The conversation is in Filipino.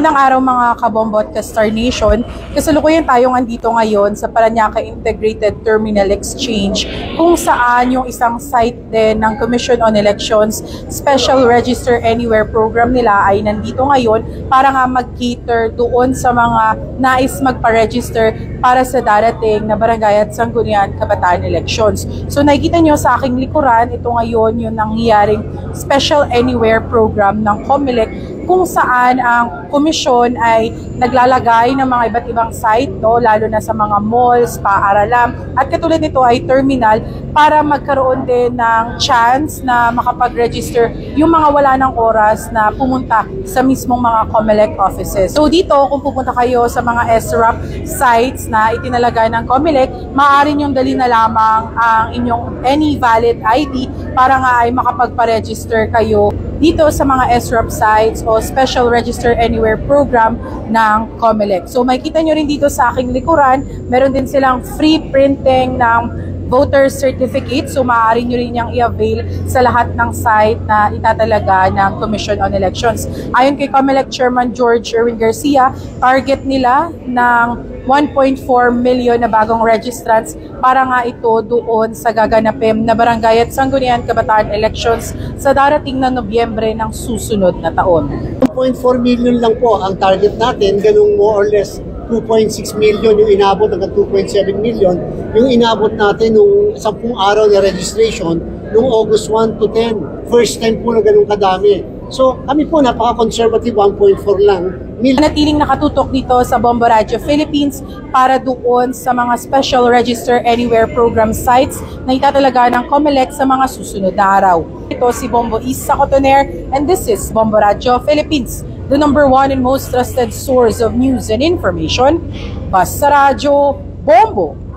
Magandang araw mga kabombo at ka-Star Nation. Kasalukuyan tayong andito ngayon sa Parañaque Integrated Terminal Exchange kung saan yung isang site din ng Commission on Elections Special Register Anywhere program nila ay nandito ngayon para nga mag-cater doon sa mga nais magpa-register para sa darating na barangay at sanggunian kabataan elections. So nakikita nyo sa aking likuran, ito ngayon yung nangyayaring Special Anywhere program ng COMELEC kung saan ang komisyon ay naglalagay ng mga iba't ibang site, no, lalo na sa mga malls, paaralan, at katulad nito ay terminal para magkaroon din ng chance na makapag-register yung mga wala ng oras na pumunta sa mismong mga COMELEC offices. So dito, kung pupunta kayo sa mga SRAP sites na itinalaga ng COMELEC, maaari niyong dali na lamang ang inyong any valid ID para nga ay makapagpa-register kayo dito sa mga SRAP sites o Special Register Anywhere program ng COMELEC. So makikita nyo rin dito sa aking likuran, meron din silang free printing ng voter certificate. So maaari nyo rin yung i-avail sa lahat ng site na itatalaga ng Commission on Elections. Ayon kay COMELEC Chairman George Erwin Garcia, target nila ng 1.4 million na bagong registrants para nga ito doon sa gaganapin na barangay at sanggunian kabataan elections sa darating na Nobyembre ng susunod na taon. 1.4 million lang po ang target natin, ganung more or less 2.6 million yung inabot hanggang 2.7 million yung inabot natin nung 10 araw na registration nung August 1 to 10. First time po na ganun kadami. So kami po napaka-conservative, 1.4 lang. Natiling nakatutok dito sa Bombo Radio Philippines para doon sa mga Special Register Anywhere program sites na itatalaga ng COMELEC sa mga susunod na araw. Ito si Bombo Isa Cotoner and this is Bombo Radio Philippines, the #1 and most trusted source of news and information. Basta Radio Bombo!